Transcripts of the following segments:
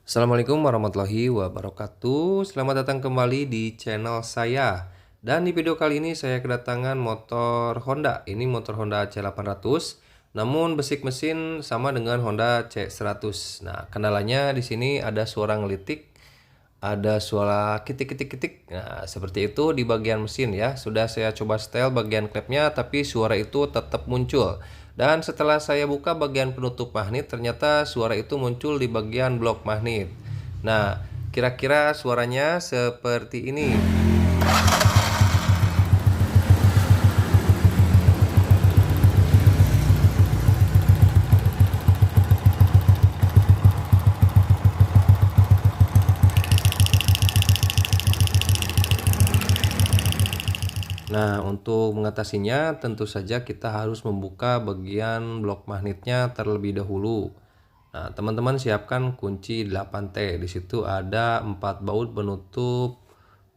Assalamualaikum warahmatullahi wabarakatuh. Selamat datang kembali di channel saya. Dan di video kali ini saya kedatangan motor Honda. Ini motor Honda C800, namun basic mesin sama dengan Honda C100. Nah, kendalanya di sini ada suara ngelitik, ada suara kitik-kitik-kitik. Nah, seperti itu di bagian mesin ya. Sudah saya coba setel bagian klepnya, tapi suara itu tetap muncul. Dan setelah saya buka bagian penutup magnet, ternyata suara itu muncul di bagian blok magnet. Nah, kira-kira suaranya seperti ini. Nah, untuk mengatasinya tentu saja kita harus membuka bagian blok magnetnya terlebih dahulu. Nah, teman-teman siapkan kunci 8T. Di situ ada 4 baut penutup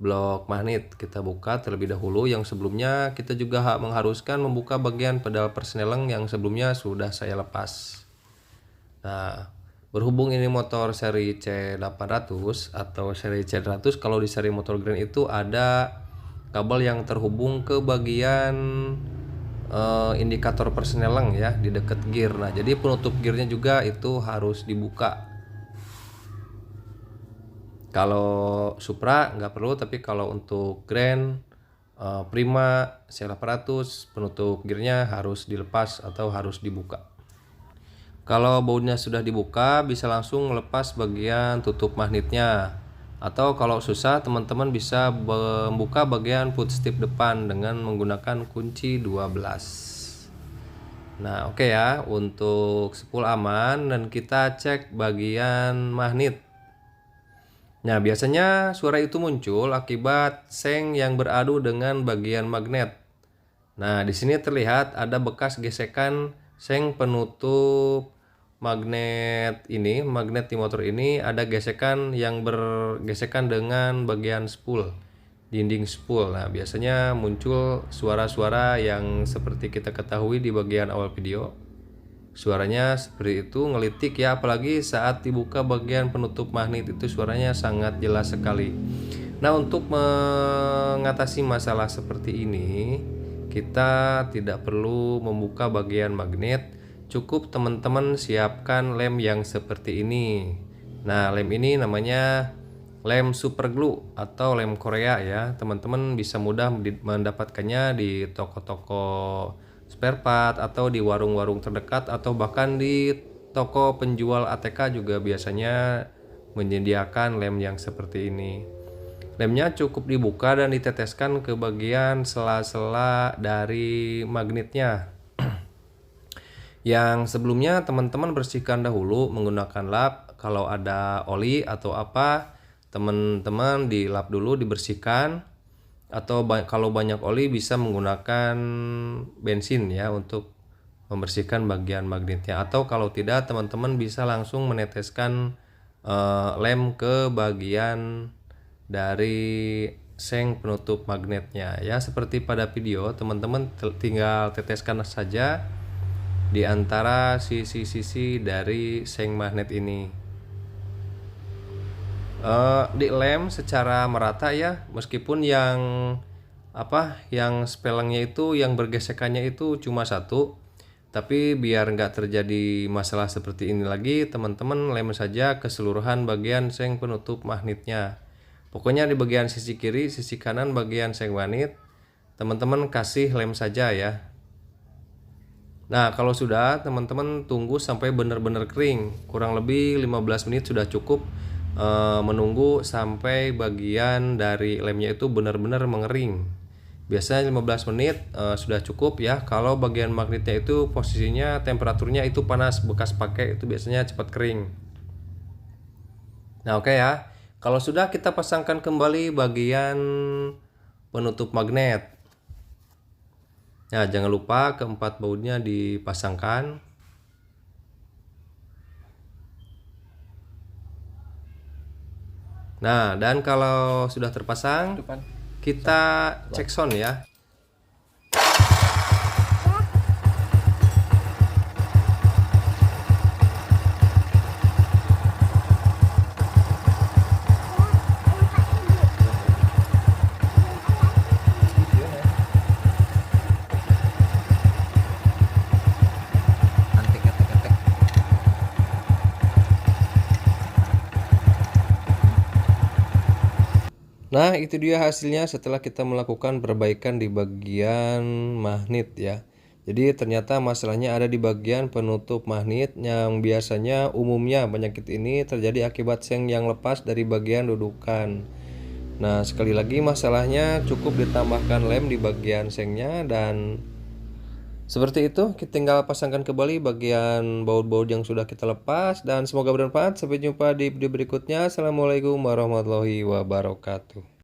blok magnet. Kita buka terlebih dahulu. Yang sebelumnya kita juga mengharuskan membuka bagian pedal persneleng yang sebelumnya sudah saya lepas. Nah, berhubung ini motor seri C800 atau seri C100, kalau di seri motor Grand itu ada kabel yang terhubung ke bagian indikator persneleng ya di dekat gear. Nah, jadi penutup gearnya juga itu harus dibuka. Kalau Supra nggak perlu, tapi kalau untuk Grand, Prima, C800 penutup gearnya harus dilepas atau harus dibuka. Kalau bautnya sudah dibuka, bisa langsung melepas bagian tutup magnetnya. Atau kalau susah, teman-teman bisa membuka bagian footstep depan dengan menggunakan kunci 12. Nah, oke ya, untuk spool aman dan kita cek bagian magnet. Nah, biasanya suara itu muncul akibat seng yang beradu dengan bagian magnet. Nah, di sini terlihat ada bekas gesekan seng penutup magnet ini, magnet di motor ini ada gesekan yang bergesekan dengan bagian spool, dinding spool. Nah, biasanya muncul suara-suara yang seperti kita ketahui di bagian awal video. Suaranya seperti itu, ngelitik ya, apalagi saat dibuka bagian penutup magnet itu suaranya sangat jelas sekali. Nah, untuk mengatasi masalah seperti ini, kita tidak perlu membuka bagian magnet. Cukup teman-teman siapkan lem yang seperti ini. Nah, lem ini namanya lem super glue atau lem Korea ya. Teman-teman bisa mudah mendapatkannya di toko-toko spare part atau di warung-warung terdekat, atau bahkan di toko penjual ATK juga biasanya menyediakan lem yang seperti ini. Lemnya cukup dibuka dan diteteskan ke bagian sela-sela dari magnetnya. Yang sebelumnya teman-teman bersihkan dahulu menggunakan lap. Kalau ada oli atau apa, teman-teman dilap dulu, dibersihkan. Atau kalau banyak oli bisa menggunakan bensin ya untuk membersihkan bagian magnetnya. Atau kalau tidak, teman-teman bisa langsung meneteskan lem ke bagian dari seng penutup magnetnya ya. Seperti pada video, teman-teman tinggal teteskan saja di antara sisi-sisi dari seng magnet ini. Di lem secara merata ya, meskipun yang spelengnya itu, yang bergesekannya itu cuma satu, tapi biar nggak terjadi masalah seperti ini lagi, teman-teman lem saja keseluruhan bagian seng penutup magnetnya. Pokoknya di bagian sisi kiri, sisi kanan bagian seng magnet, teman-teman kasih lem saja ya. Nah, kalau sudah, teman-teman tunggu sampai benar-benar kering. Kurang lebih 15 menit sudah cukup, menunggu sampai bagian dari lemnya itu benar-benar mengering. Biasanya 15 menit sudah cukup ya. Kalau bagian magnetnya itu posisinya, temperaturnya itu panas, bekas pakai, itu biasanya cepat kering. Nah, oke ya. Kalau sudah, kita pasangkan kembali bagian penutup magnet. Nah, jangan lupa keempat bautnya dipasangkan. Nah, dan kalau sudah terpasang, kita cek sound ya. Nah, itu dia hasilnya setelah kita melakukan perbaikan di bagian magnet ya. Jadi ternyata masalahnya ada di bagian penutup magnet yang biasanya umumnya penyakit ini terjadi akibat seng yang lepas dari bagian dudukan. Nah, sekali lagi masalahnya cukup ditambahkan lem di bagian sengnya dan seperti itu. Kita tinggal pasangkan kembali bagian baut-baut yang sudah kita lepas dan semoga bermanfaat. Sampai jumpa di video berikutnya. Assalamualaikum warahmatullahi wabarakatuh.